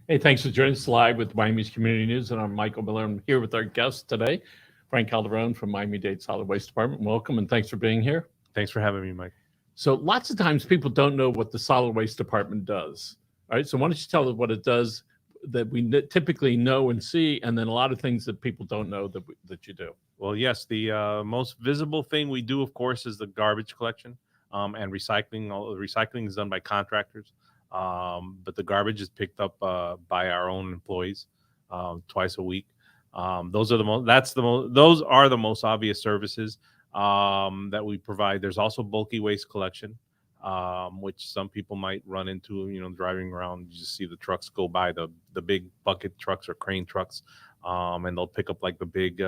Hey, thanks for joining us live with Miami's Community News, and I'm Michael Miller. I'm here with our guest today, Frank Calderon from Miami-Dade Solid Waste Department. Welcome, and thanks for being here. Thanks for having me, Mike. So lots of times people don't know what the Solid Waste Department does. All right, so why don't you tell us what it does that we typically know and see, and then a lot of things that people don't know that you do. Well, yes, the most visible thing we do, of course, is the garbage collection and recycling. All the recycling is done by contractors, but the garbage is picked up by our own employees twice a week. Those are the most. Those are the most obvious services that we provide. There's also bulky waste collection, which some people might run into. You know, driving around, you just see the trucks go by, the big bucket trucks or crane trucks, and they'll pick up like the big.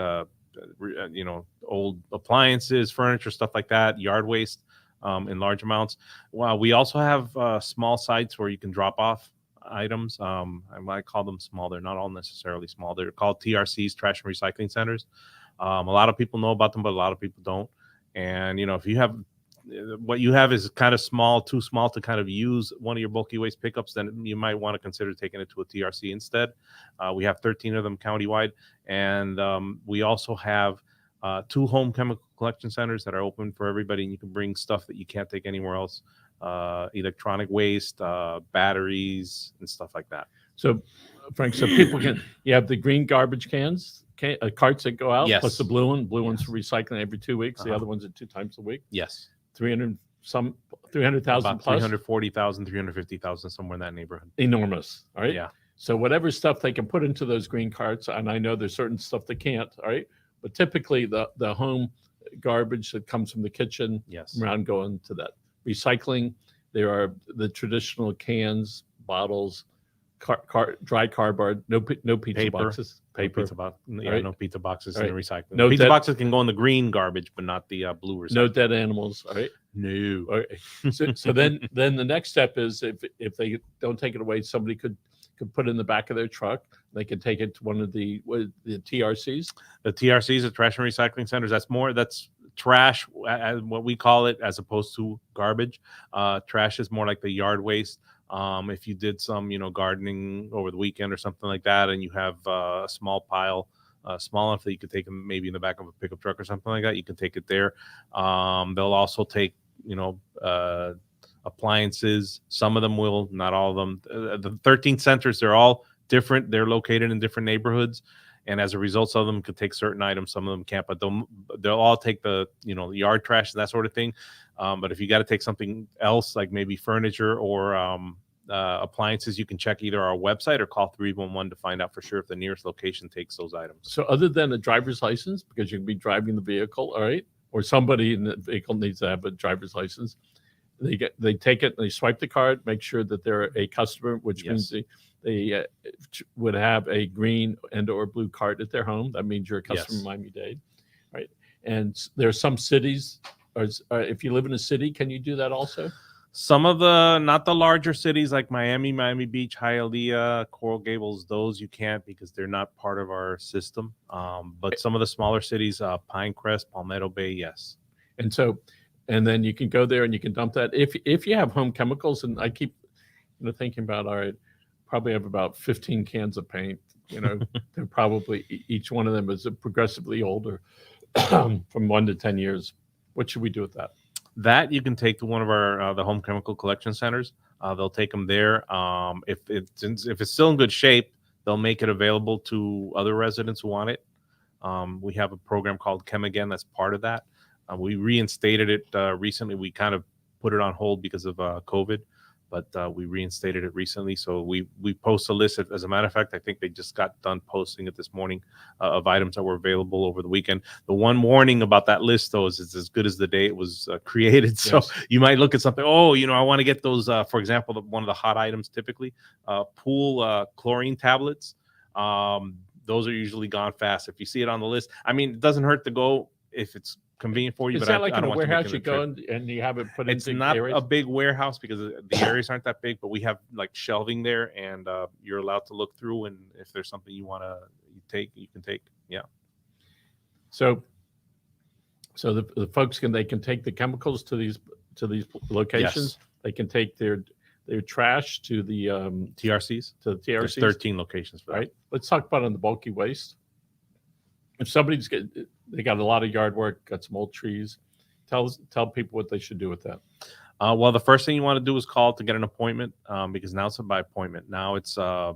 Old appliances, furniture, stuff like that, yard waste in large amounts. Well, we also have small sites where you can drop off items. I might call them small. They're not all necessarily small. They're called TRCs, trash and recycling centers. A lot of people know about them, but a lot of people don't. And, you know, if you have what you have is kind of small, too small to kind of use one of your bulky waste pickups, then you might want to consider taking it to a TRC instead. We have 13 of them countywide, and we also have 2 home chemical collection centers that are open for everybody, and you can bring stuff that you can't take anywhere else, electronic waste, batteries, and stuff like that. So, Frank, so people you have the green garbage cans, carts that go out, Yes. plus the blue one. Blue one's for recycling every 2 weeks. The other ones are 2 times a week. Yes. 300,000 About plus. 340,000, 350,000, somewhere in that neighborhood. Enormous. All right. Yeah. So whatever stuff they can put into those green carts, and I know there's certain stuff they can't. All right. But typically the home garbage that comes from the kitchen, Yes. around going to that recycling, there are the traditional cans, bottles, dry cardboard, no pizza Paper. boxes, paper. Right. No pizza boxes in the recycling. No pizza dead- boxes can go in the green garbage, but not the blue recycling. No dead animals. All right. No. All right. So then the next step is if they don't take it away, somebody could put it in the back of their truck. They can take it to one of the TRCs. The TRCs, the trash and recycling centers. That's trash, what we call it, as opposed to garbage. Trash is more like the yard waste. If you did some, gardening over the weekend or something like that, and you have a small pile, small enough that you could take them maybe in the back of a pickup truck or something like that, you can take it there. They'll also take, appliances. Some of them will, not all of them. The 13 centers, they're all different. They're located in different neighborhoods. And as a result, some of them could take certain items, some of them can't, but they'll all take the yard trash and that sort of thing. But if you got to take something else, like maybe furniture or appliances, you can check either our website or call 311 to find out for sure if the nearest location takes those items. So other than a driver's license, because you can be driving the vehicle, all right, or somebody in the vehicle needs to have a driver's license, they take it and they swipe the card, make sure that they're a customer, which means they would have a green and or blue card at their home. That means you're a customer in Miami-Dade, right? And there are some cities, or if you live in a city, can you do that also? Some of not the larger cities like Miami, Miami Beach, Hialeah, Coral Gables, those you can't because they're not part of our system. But some of the smaller cities, Pinecrest, Palmetto Bay, yes. And then you can go there and you can dump that. If you have home chemicals, and I keep thinking about, all right, probably have about 15 cans of paint. They're probably each one of them is progressively older, from 1 to 10 years. What should we do with that? That you can take to one of our the home chemical collection centers. They'll take them there. If it's still in good shape, they'll make it available to other residents who want it. We have a program called Chem Again that's part of that. We reinstated it recently. We kind of put it on hold because of COVID, but we reinstated it recently. So we post a list. As a matter of fact, I think they just got done posting it this morning of items that were available over the weekend. The one warning about that list, though, is it's as good as the day it was created. So you might look at something, I want to get those, for example, one of the hot items typically, pool chlorine tablets. Those are usually gone fast. If you see it on the list, I mean, it doesn't hurt to go if it's convenient for you. Is but that like I in don't a want warehouse you go and you have it put in? It's not a big warehouse because the areas aren't that big, but we have like shelving there, and you're allowed to look through, and if there's something you want to take, you can take. Yeah. So the folks can take the chemicals to these locations. Yes. They can take the their trash to the TRCs. TRCs. There's 13 locations for that. Right. Let's talk about on the bulky waste. If they got a lot of yard work, got some old trees, tell people what they should do with that. Well, the first thing you want to do is call to get an appointment, because now it's by appointment. Now it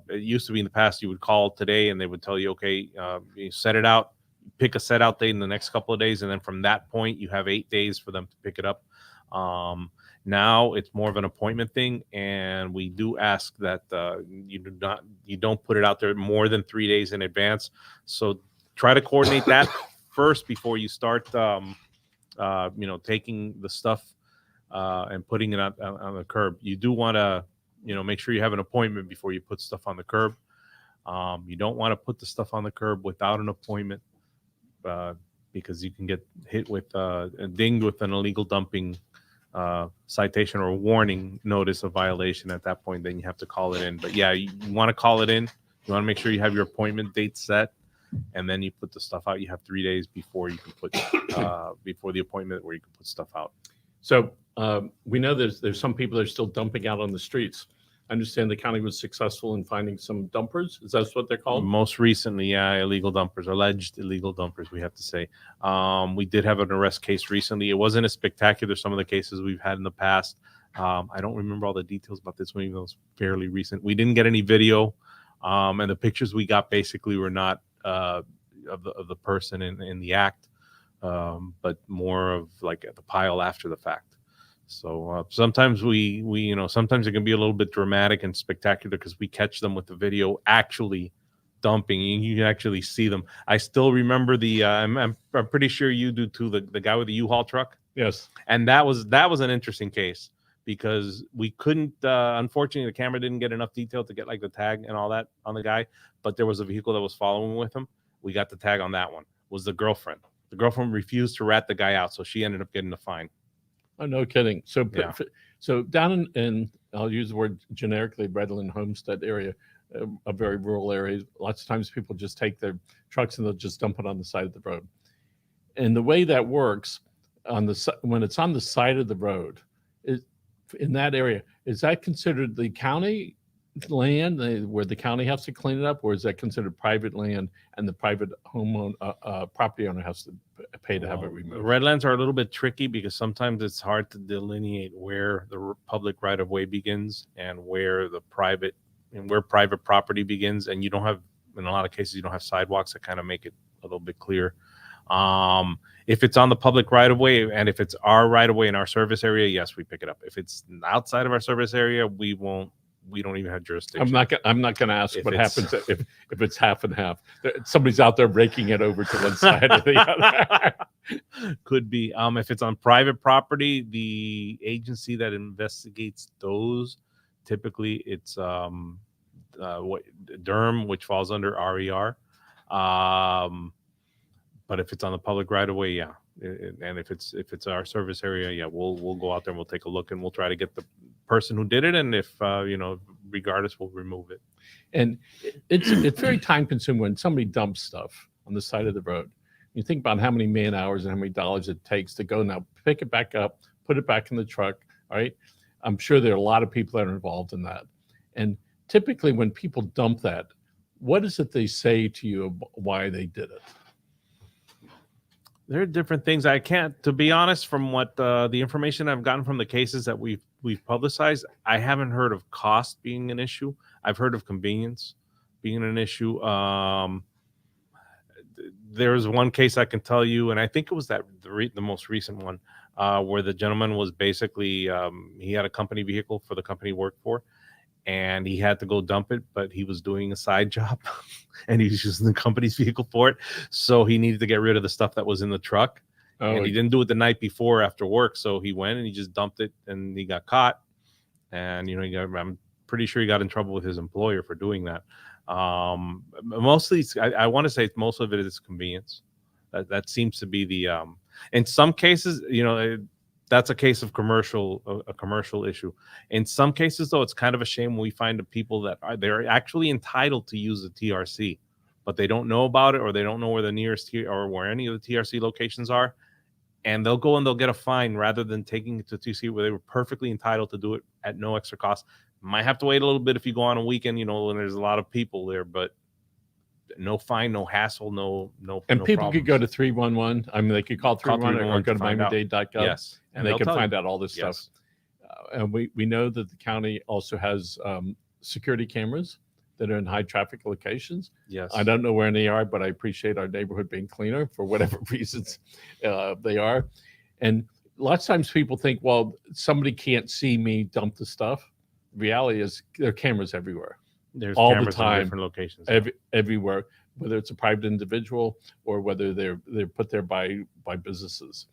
used to be in the past you would call today and they would tell you, okay, you set it out, pick a set out date in the next couple of days, and then from that point you have 8 days for them to pick it up. Now it's more of an appointment thing, and we do ask that you don't put it out there more than 3 days in advance. So try to coordinate that first before you start, taking the stuff and putting it on the curb. You do want to, make sure you have an appointment before you put stuff on the curb. You don't want to put the stuff on the curb without an appointment, because you can get hit with dinged with an illegal dumping citation or warning notice of violation. At that point, then you have to call it in. But yeah, you want to call it in. You want to make sure you have your appointment date set, and then you put the stuff out. You have 3 days before you can put before the appointment where you can put stuff out. So we know there's some people that are still dumping out on the streets. I understand the county was successful in finding some dumpers. Is that what they're called? Most recently, yeah, illegal dumpers, alleged illegal dumpers, we have to say. We did have an arrest case recently. It wasn't as spectacular as some of the cases we've had in the past. I don't remember all the details about this one, even though it was fairly recent. We didn't get any video, and the pictures we got basically were not of the person in the act, but more of like the pile after the fact. So sometimes sometimes it can be a little bit dramatic and spectacular because we catch them with the video actually dumping. You can actually see them. I still remember I'm pretty sure you do too, the guy with the U-Haul truck. Yes. And that was an interesting case because we couldn't, unfortunately, the camera didn't get enough detail to get like the tag and all that on the guy, but there was a vehicle that was following with him. We got the tag on that one. It was the girlfriend. The girlfriend refused to rat the guy out, so she ended up getting a fine. Oh, no kidding. So, Yeah. So down in I'll use the word generically, Redland, Homestead area, a very rural area. Lots of times people just take their trucks and they'll just dump it on the side of the road. And the way that works when it's on the side of the road, in that area, is that considered the county land where the county has to clean it up, or is that considered private land and the private property owner has to pay to have it removed? Redlands are a little bit tricky because sometimes it's hard to delineate where the public right of way begins and where private property begins, and you don't have, in a lot of cases, you don't have sidewalks that kind of make it a little bit clear. If it's on the public right of way and if it's our right of way in our service area, yes, we pick it up. If it's outside of our service area, we won't. We don't even have jurisdiction. I'm not going to ask what happens if it's half and half. Somebody's out there breaking it over to one side or the other. Could be. If it's on private property, the agency that investigates those, typically it's Durham, which falls under RER. But if it's on the public right of way, yeah. And if it's our service area, yeah, we'll go out there and we'll take a look and we'll try to get the person who did it, and if regardless, we'll remove it. And it's very time consuming when somebody dumps stuff on the side of the road. You think about how many man hours and how many dollars it takes to go now pick it back up, put it back in the truck. All right, I'm sure there are a lot of people that are involved in that. And typically, when people dump that, what is it they say to you why they did it? There are different things. I can't, to be honest, from what the information I've gotten from the cases that we've publicized, I haven't heard of cost being an issue. I've heard of convenience being an issue. There's one case I can tell you, and I think it was the most recent one, where the gentleman was basically, he had a company vehicle for the company he worked for, and he had to go dump it, but he was doing a side job and he was using the company's vehicle for it. So he needed to get rid of the stuff that was in the truck. And he didn't do it the night before after work. So he went and he just dumped it and he got caught. And, I'm pretty sure he got in trouble with his employer for doing that. Mostly, I want to say most of it is convenience. That seems to be the, in some cases, that's a case of a commercial issue. In some cases, though, it's kind of a shame when we find the people that they're actually entitled to use the TRC, but they don't know about it, or they don't know where the nearest or where any of the TRC locations are, and they'll go and they'll get a fine rather than taking it to TRC where they were perfectly entitled to do it at no extra cost. Might have to wait a little bit if you go on a weekend, when there's a lot of people there, but no fine, no hassle, no. And no people could go problems. to 311. I mean, they could call 311 or go to Miami-Dade.gov. Yes, and they they'll can tell find you. out all this Yes. stuff. And we know that the county also has security cameras that are in high traffic locations. Yes. I don't know where they are, but I appreciate our neighborhood being cleaner for whatever reasons they are. And lots of times people think, well, somebody can't see me dump the stuff. The reality is there are cameras everywhere. There's all cameras the time, in different locations. everywhere, whether it's a private individual or whether they're put there by businesses.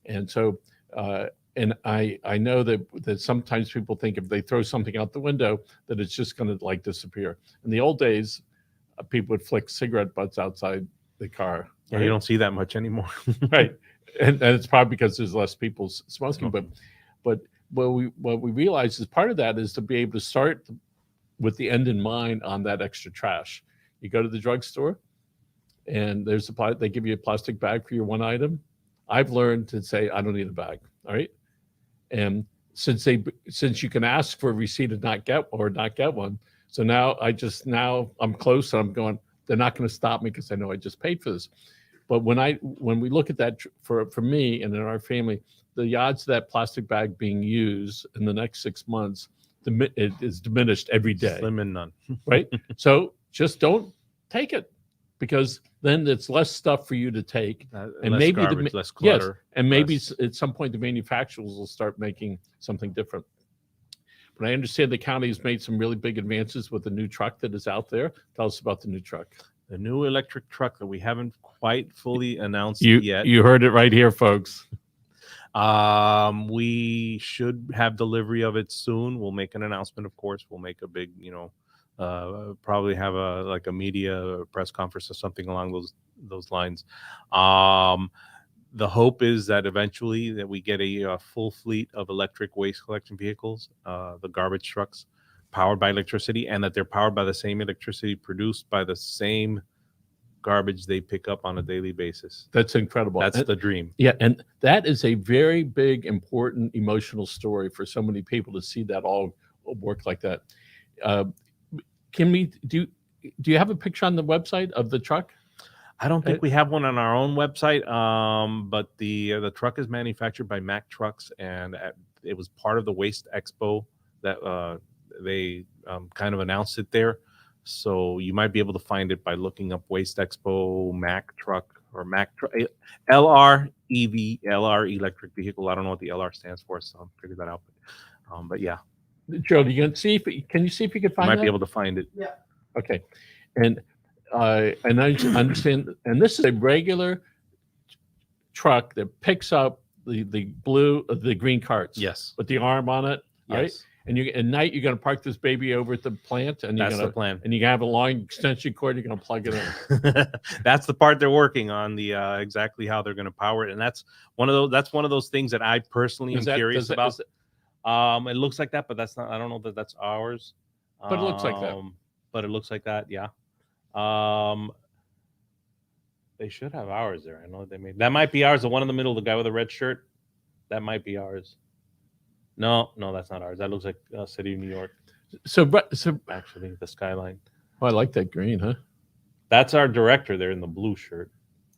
And so, and I know that sometimes people think if they throw something out the window that it's just going to like disappear. In the old days, people would flick cigarette butts outside the car. Yeah, right? You don't see that much anymore. Right. And it's probably because there's less people smoking. But what we realize is part of that is to be able to start with the end in mind on that extra trash. You go to the drugstore and they give you a plastic bag for your one item. I've learned to say, I don't need a bag. All right. And since you can ask for a receipt and not get one. So now I'm close and I'm going, they're not going to stop me because I know I just paid for this. But when we look at that for me and in our family, the odds of that plastic bag being used in the next 6 months, it is diminished every day. Slim and none. Right? So just don't take it, because then it's less stuff for you to take. And maybe less clutter. Yes, and maybe at some point the manufacturers will start making something different. But I understand the county has made some really big advances with the new truck that is out there. Tell us about the new truck. The new electric truck that we haven't quite fully announced yet. You heard it right here, folks. We should have delivery of it soon. We'll make an announcement, of course. We'll make a big, probably have a media press conference or something along those lines. The hope is that eventually that we get a full fleet of electric waste collection vehicles, the garbage trucks, powered by electricity, and that they're powered by the same electricity produced by the same garbage they pick up on a daily basis. That's incredible. That's the dream. Yeah, and that is a very big, important, emotional story for so many people to see that all work like that. Can we do you have a picture on the website of the truck? I don't think we have one on our own website, but the truck is manufactured by Mack Trucks, and it was part of the Waste Expo that they kind of announced it there. So you might be able to find it by looking up Waste Expo Mack Truck or Mack Truck LR electric vehicle. I don't know what the LR stands for, so I'll figure that out. But yeah, Joe, can you see if you can find it? Might be able to find it. Yeah. Okay. And I understand, and this is a regular truck that picks up the green carts. Yes. With the arm on it. Yes. Right. And at night you're going to park this baby over at the plant, and that's the plan. And you have a long extension cord. You're going to plug it in. That's the part they're working on, the exactly how they're going to power it, and that's one of those things that I personally am curious about. It looks like that, but that's not. I don't know that that's ours. But it looks like that. But it looks like that. Yeah. They should have ours there. I know they made that might be ours. The one in the middle, the guy with the red shirt, that might be ours. No, that's not ours. That looks like City of New York. So actually, the skyline. Oh, I like that green, huh? That's our director there in the blue shirt,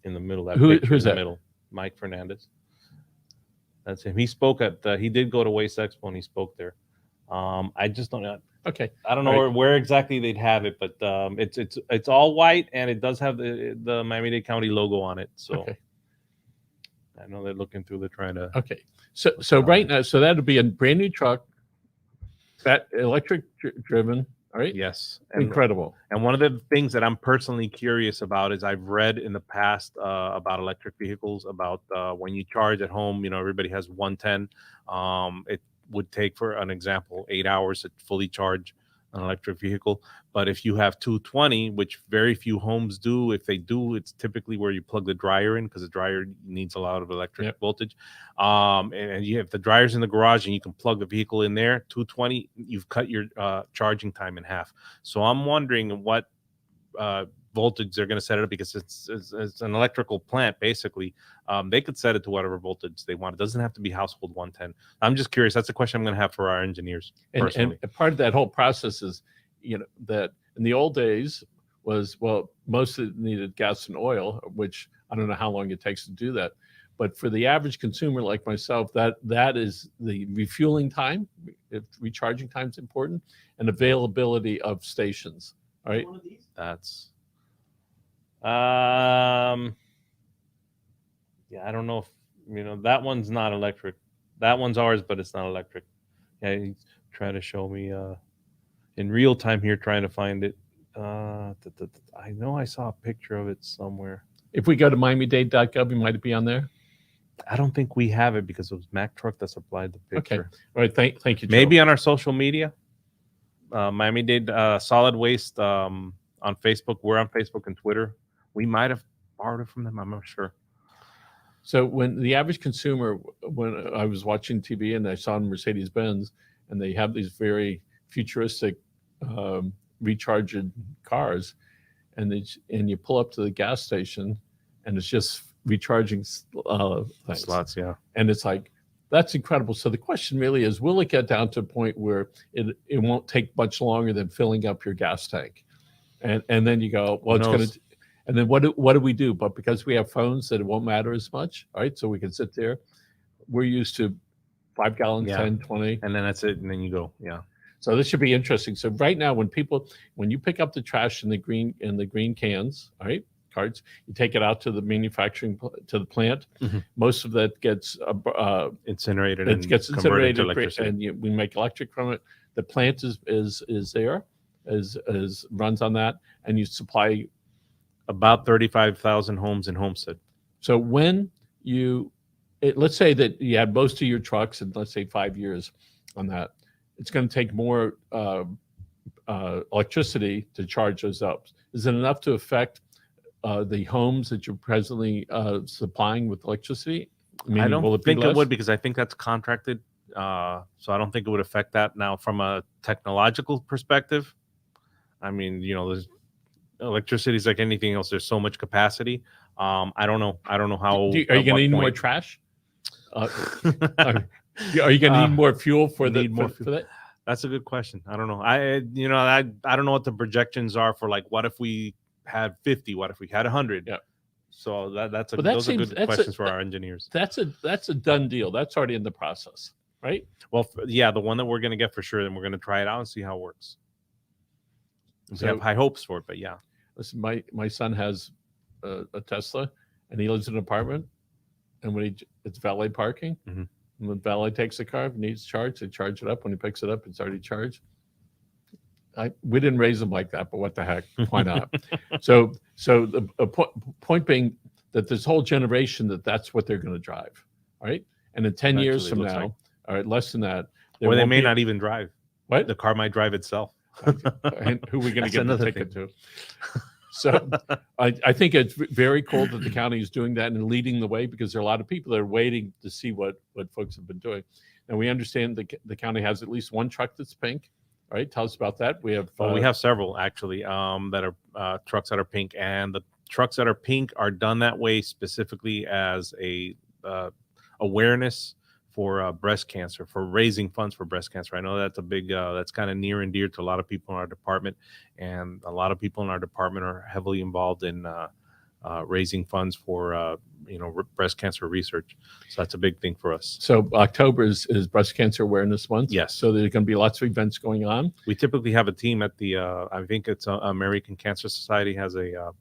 in the middle. That who's in that? The middle, Mike Fernandez. That's him. He spoke at. He did go to Waste Expo and he spoke there. I just don't know. Okay, I don't know where exactly they'd have it, but it's all white and it does have the Miami-Dade County logo on it. So. Okay. I know they're looking through. They're trying to. Okay, so right now, so that'll be a brand new truck, that electric driven. All right. Yes. Incredible. And one of the things that I'm personally curious about is I've read in the past about electric vehicles, about when you charge at home. Everybody has 110. It would take, for an example, 8 hours to fully charge an electric vehicle. But if you have 220, which very few homes do, if they do, it's typically where you plug the dryer in, because the dryer needs a lot of electric voltage. And you have the dryer's in the garage and you can plug the vehicle in there. 220, you've cut your charging time in half. So I'm wondering what voltage they're going to set it up, because it's an electrical plant basically. They could set it to whatever voltage they want. It doesn't have to be household 110. I'm just curious. That's a question I'm going to have for our engineers personally. And part of that whole process is, that in the old days was, well, most of it needed gas and oil, which I don't know how long it takes to do that. But for the average consumer like myself, that is the refueling time. Recharging time is important, and availability of stations. All right. That's yeah, I don't know if that one's not electric. That one's ours, but it's not electric. Yeah, he's trying to show me in real time here, trying to find it. I know I saw a picture of it somewhere. If we go to Miami-Dade.gov, it might be on there. I don't think we have it, because it was Mack Truck that supplied the picture. Okay. All right. Thank you, Joe. Maybe on our social media. Miami-Dade Solid Waste on Facebook. We're on Facebook and Twitter. We might have borrowed it from them. I'm not sure. So when the average consumer, when I was watching TV and I saw Mercedes-Benz, and they have these very futuristic recharged cars, and you pull up to the gas station, and it's just recharging slots, yeah. And it's like, that's incredible. So the question really is, will it get down to a point where it won't take much longer than filling up your gas tank? And then you go, well, it's going to, and then what do we do? But because we have phones, that it won't matter as much, right? So we can sit there. We're used to 5 gallons, 10, 20. And then that's it. And then you go, yeah. So this should be interesting. So right now, when you pick up the trash in the green cans, all right, carts, you take it out to the the plant. Mm-hmm. Most of that gets incinerated. It gets incinerated, to electricity. and we make electric from it. The plant is there, runs on that, and you supply about 35,000 homes in Homestead. So when let's say that you had most of your trucks in, let's say, 5 years on that, it's going to take more electricity to charge those up. Is it enough to affect the homes that you're presently supplying with electricity? I don't think it would, because I think that's contracted. So I don't think it would affect that. Now, from a technological perspective, I mean, there's electricity is like anything else. There's so much capacity. I don't know how. Are you going to need more trash? Are you going to need more fuel for that? That's a good question. I don't know. I don't know what the projections are for, like, what if we had 50? What if we had 100? Yeah. So those are good questions for our engineers. That's a done deal. That's already in the process, right? Well, yeah, the one that we're going to get for sure, and we're going to try it out and see how it works. We have high hopes for it, but yeah. Listen, my son has a Tesla, and he lives in an apartment, and when it's valet parking, mm-hmm. and when valet takes the car, if it needs charge, they charge it up. When he picks it up, it's already charged. We didn't raise him like that, but what the heck? Why not? So the point being that this whole generation, that's what they're going to drive, all right? And in 10 years from now, all right, less than that, or they may not even drive. What? The car might drive itself. And who are we going to get the ticket to? So I think it's very cool that the county is doing that and leading the way, because there are a lot of people that are waiting to see what folks have been doing. And we understand the county has at least one truck that's pink. All right, tell us about that. We have several actually that are trucks that are pink, and the trucks that are pink are done that way specifically as a awareness for breast cancer, for raising funds for breast cancer. I know that's a big, that's kind of near and dear to a lot of people in our department, and a lot of people in our department are heavily involved in raising funds for breast cancer research. So that's a big thing for us. So October is Breast Cancer Awareness Month. Yes. So there's going to be lots of events going on. We typically have a team at the I think it's American Cancer Society has a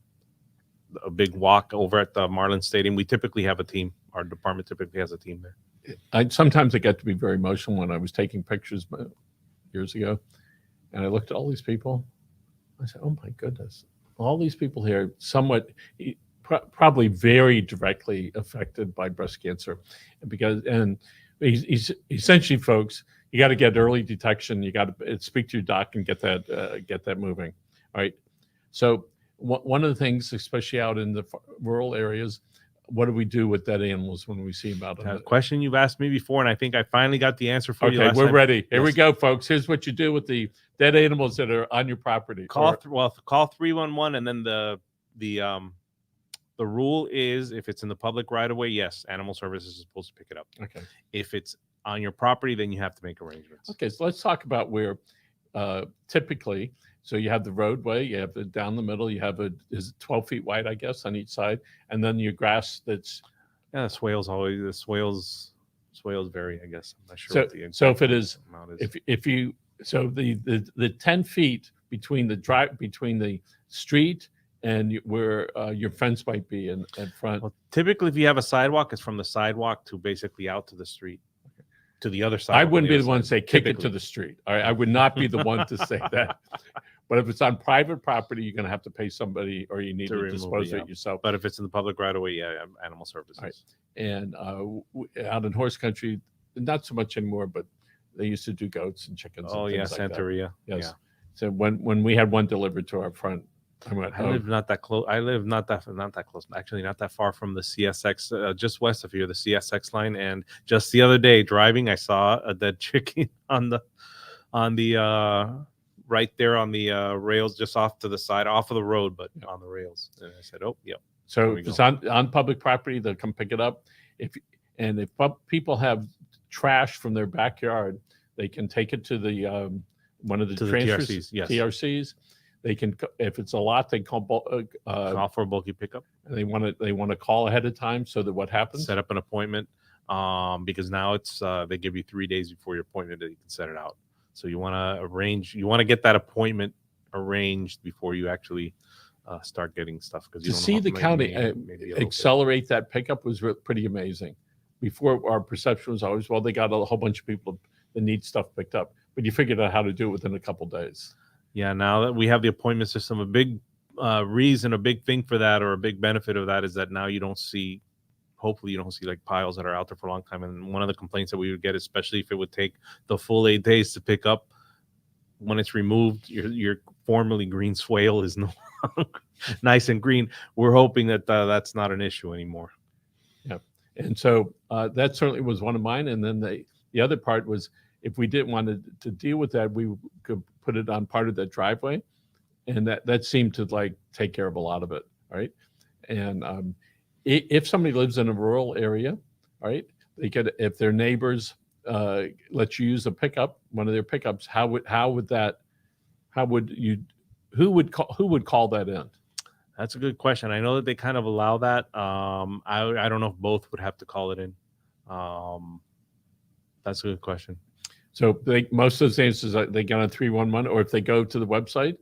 big walk over at the Marlin Stadium. We typically have a team. Our department typically has a team there. Sometimes I get to be very emotional when I was taking pictures years ago, and I looked at all these people. I said, "Oh my goodness, all these people here, somewhat, probably very directly affected by breast cancer, and essentially, folks, you got to get early detection. You got to speak to your doc and get that moving. All right. So one of the things, especially out in the rural areas, what do we do with dead animals when we see them out? A question you've asked me before, and I think I finally got the answer for you. Okay, last we're time. ready. Here we Yes. go, folks. Here's what you do with the dead animals that are on your property. Call 311, and then the rule is if it's in the public right of way, yes, animal services is supposed to pick it up. Okay. If it's on your property, then you have to make arrangements. Okay, so let's talk about where typically. So you have the roadway, you have it down the middle, you have is it 12 feet wide, I guess, on each side, and then your grass that's. Yeah, the swales vary, I guess. I'm not sure. So, what the so if it is, amount is. if you, so the 10 feet between the street and where your fence might be in front. Well, typically, if you have a sidewalk, it's from the sidewalk to basically out to the street, to the other side. I wouldn't be the one to say kick it to the street. All right, I would not be the one to say that. But if it's on private property, you're going to have to pay somebody, or you need to dispose of it yourself. But if it's in the public right of way, yeah, animal services. Right. And out in horse country, not so much anymore, but they used to do goats and chickens. Oh, and yeah, things like Santeria. Yes. Yeah. So when we had one delivered to our front, I went, I live not that close. I live not that close. Actually, not that far from the CSX, just west of here, the CSX line. And just the other day, driving, I saw a dead chicken on the right there on the rails, just off to the side, off of the road, but on the rails. And I said, "Oh, yep." So if it's on public property, they'll come pick it up. If people have trash from their backyard, they can take it to the one of the transfers, TRCs. Yes. TRCs. They can, if it's a lot, they call for a bulky pickup. And they want to call ahead of time so that what happens? Set up an appointment, because now it's they give you 3 days before your appointment that you can set it out. So you want to arrange. You want to get that appointment arranged before you actually start getting stuff. Because to see the county accelerate that pickup was pretty amazing. Before, our perception was always, well, they got a whole bunch of people that need stuff picked up, but you figured out how to do it within a couple days. Yeah, now that we have the appointment system, a big reason, a big thing for that, or a big benefit of that is that now you don't see, hopefully you don't see like piles that are out there for a long time. And one of the complaints that we would get, especially if it would take the full 8 days to pick up, when it's removed, your formerly green swale is no longer nice and green. We're hoping that that's not an issue anymore. Yeah, and so that certainly was one of mine. And then the other part was, if we didn't want to deal with that, we could put it on part of that driveway, and that seemed to like take care of a lot of it. All right, and if somebody lives in a rural area, all right, they could, if their neighbors let you use a pickup, one of their pickups, who would call that in? That's a good question. I know that they kind of allow that. I don't know if both would have to call it in. That's a good question. So most of those answers, they get on 311, or if they go to the website,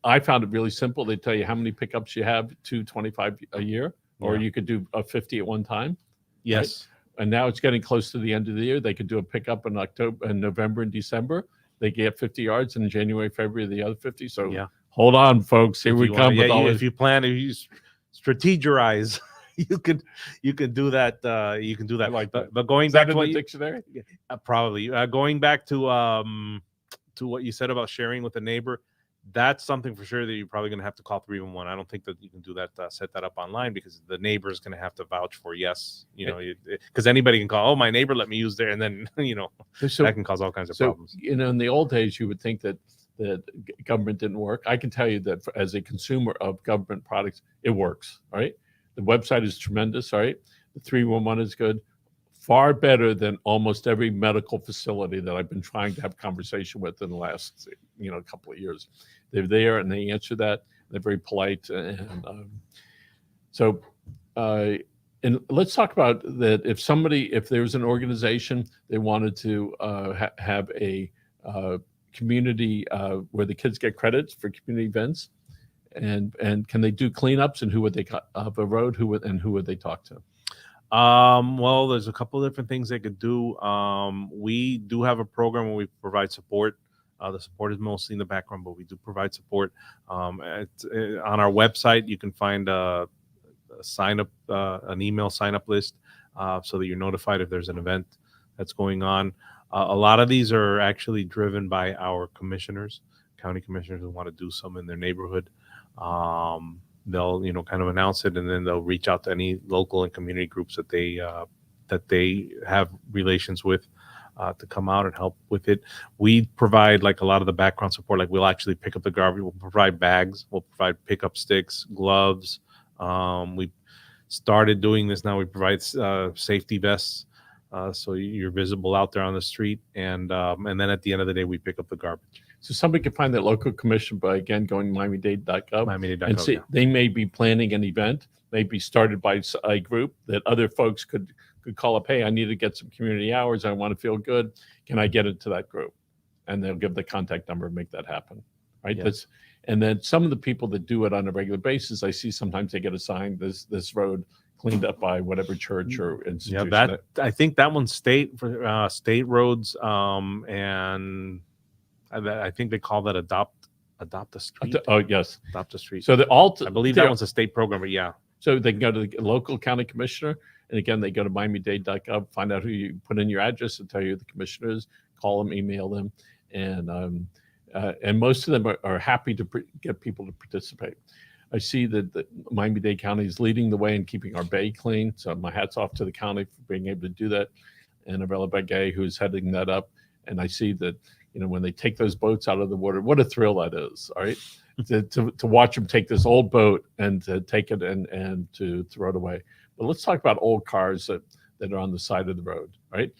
I found it really simple. They tell you how many pickups you have, 225 a year, or you could do a 50 at one time. Yes. Right? And now it's getting close to the end of the year. They could do a pickup in October and November and December. They get 50 yards, and in January, February, the other 50. So hold on, folks. Here we come. If you plan, if you strategize, you can do that. You can do that. Like that. But going back to the dictionary, probably going back to what you said about sharing with a neighbor, that's something for sure that you're probably going to have to call 311. I don't think that you can do that, set that up online, because the neighbor is going to have to vouch for yes, because anybody can call. Oh, my neighbor let me use there, and then that can cause all kinds of problems. In the old days, you would think that government didn't work. I can tell you that as a consumer of government products, it works. All right. The website is tremendous, all right? The 311 is good. Far better than almost every medical facility that I've been trying to have conversation with in the last, couple of years. They're there and they answer that. They're very polite. And and let's talk about that. If there's an organization, they wanted to have a community where the kids get credits for community events, and can they do cleanups, and who would they of a road? Who would they talk to? Well, there's a couple of different things they could do. We do have a program where we provide support. The support is mostly in the background, but we do provide support. On our website, you can find a sign up, an email sign up list, so that you're notified if there's an event that's going on. A lot of these are actually driven by our commissioners, county commissioners who want to do some in their neighborhood. they'll kind of announce it, and then they'll reach out to any local and community groups that they have relations with to come out and help with it. We provide like a lot of the background support. Like we'll actually pick up the garbage. We'll provide bags. We'll provide pickup sticks, gloves. We started doing this now. We provide safety vests, so you're visible out there on the street. And then at the end of the day, we pick up the garbage. So somebody can find that local commission by, again, going Miami-Dade.gov. Miami-Dade.gov, and see, they may be planning an event, maybe started by a group that other folks could call up, hey, I need to get some community hours. I want to feel good. Can I get into that group? And they'll give the contact number and make that happen, right? Yeah. And then some of the people that do it on a regular basis, I see sometimes they get assigned this road cleaned up by whatever church or institution. Yeah, I think that one's state roads, and I think they call that adopt a street. Oh, yes. Adopt a street. So I believe that one's a state program, but yeah. So they can go to the local county commissioner, and again, they go to Miami-Dade.gov, find out who you put in your address and tell you who the commissioner is, call them, email them, and most of them are happy to get people to participate. I see that Miami-Dade County is leading the way in keeping our bay clean, so my hat's off to the county for being able to do that, and Arella Begay, who's heading that up, and I see that when they take those boats out of the water, what a thrill that is, all right? to watch them take this old boat and to take it and to throw it away. But let's talk about old cars that are on the side of the road, right?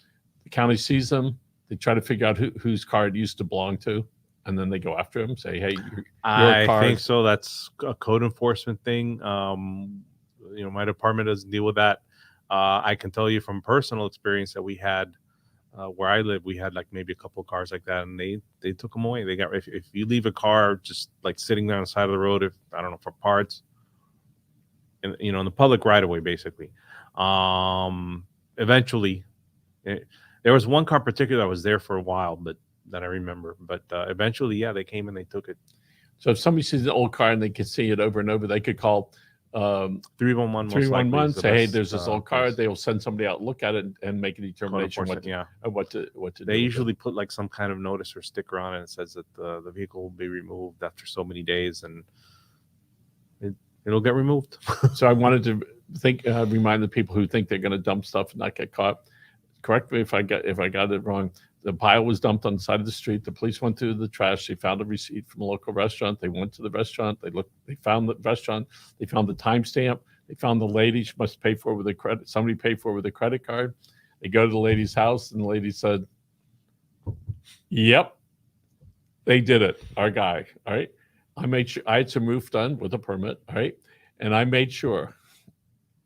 The county sees them. They try to figure out whose car it used to belong to, and then they go after them, say, hey, I think so. That's a code enforcement thing. My department doesn't deal with that. I can tell you from personal experience that we had where I live, we had like maybe a couple of cars like that, and they took them away. They got if you leave a car just like sitting there on the side of the road, if I don't know, for parts, and in the public right of way, basically. Eventually, there was one car in particular that was there for a while, but that I remember. But eventually, yeah, they came and they took it. So if somebody sees an old car and they can see it over and over, they could call 311. 311. Say, hey, there's this old car. They will send somebody out, look at it, and make a determination what to do. They usually put like some kind of notice or sticker on it that says that the vehicle will be removed after so many days, and it'll get removed. So I wanted to remind the people who think they're going to dump stuff and not get caught. Correct me if I got it wrong. The pile was dumped on the side of the street. The police went through the trash. They found a receipt from a local restaurant. They went to the restaurant. They found the restaurant. They found the timestamp. They found the lady. She must pay for it with a credit. Somebody paid for it with a credit card. They go to the lady's house, and the lady said, "Yep, they did it. Our guy. All right. I made sure I had some roof done with a permit. All right, and I made sure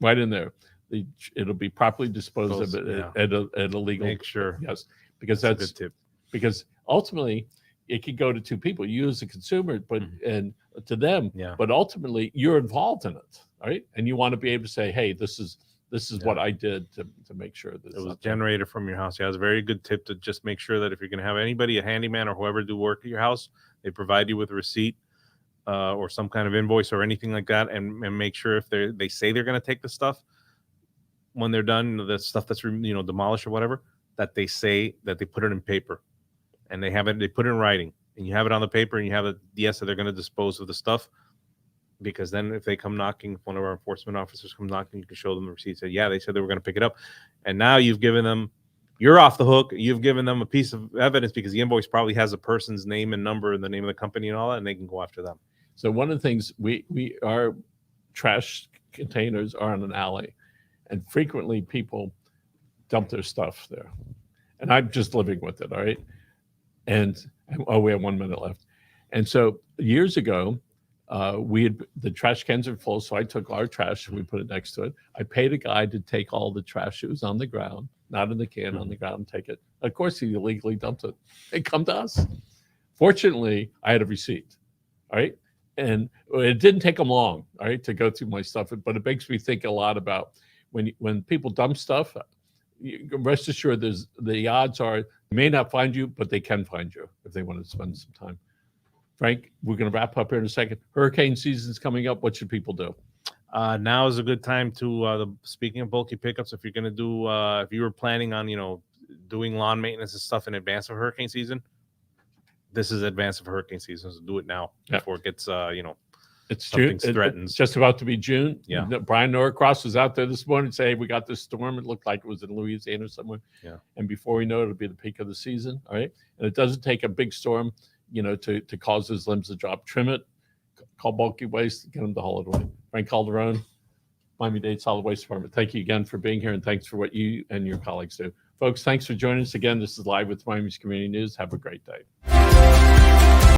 right in there it'll be properly disposed of at a legal. Make sure. Yes." Because that's a good tip. Because ultimately, it could go to two people: you as a consumer, and to them. Yeah. But ultimately, you're involved in it, right? And you want to be able to say, "Hey, this is what I did to make sure this." It was generated from your house. Yeah, it's a very good tip to just make sure that if you're going to have anybody, a handyman or whoever, do work at your house, they provide you with a receipt or some kind of invoice or anything like that, and make sure if they say they're going to take the stuff when they're done, the stuff that's demolished or whatever, that they say that they put it in paper, and they put it in writing, and you have it on the paper, and you have it, yes, that they're going to dispose of the stuff, because then if they come knocking, if one of our enforcement officers come knocking, you can show them the receipt, say, yeah, they said they were going to pick it up, and now you're off the hook. You've given them a piece of evidence because the invoice probably has a person's name and number and the name of the company and all that, and they can go after them. So one of the things our trash containers are in an alley, and frequently people dump their stuff there, and I'm just living with it. All right. And we have 1 minute left. And so years ago, the trash cans are full. So I took our trash and we put it next to it. I paid a guy to take all the trash that was on the ground, not in the can, on the ground, and take it. Of course, he illegally dumped it. They come to us. Fortunately, I had a receipt. All right. And it didn't take them long, all right, to go through my stuff. But it makes me think a lot about when people dump stuff. Rest assured, the odds are they may not find you, but they can find you if they want to spend some time. Frank, we're going to wrap up here in a second. Hurricane season's coming up. What should people do? Now is a good time to, speaking of bulky pickups, if you're going to do, if you were planning on, doing lawn maintenance and stuff in advance of hurricane season, this is advance of hurricane season, so do it now before it gets, It's June. something threatens. It's just about to be June. Yeah. Brian Norcross was out there this morning saying, hey, we got this storm. It looked like it was in Louisiana somewhere. Yeah. And before we know it, it'll be the peak of the season. All right. And it doesn't take a big storm, to cause those limbs to drop. Trim it, call bulky waste, get them to haul it away. Frank Calderon, Miami-Dade Solid Waste Department. Thank you again for being here, and thanks for what you and your colleagues do. Folks, thanks for joining us again. This is Live with Miami's Community News. Have a great day.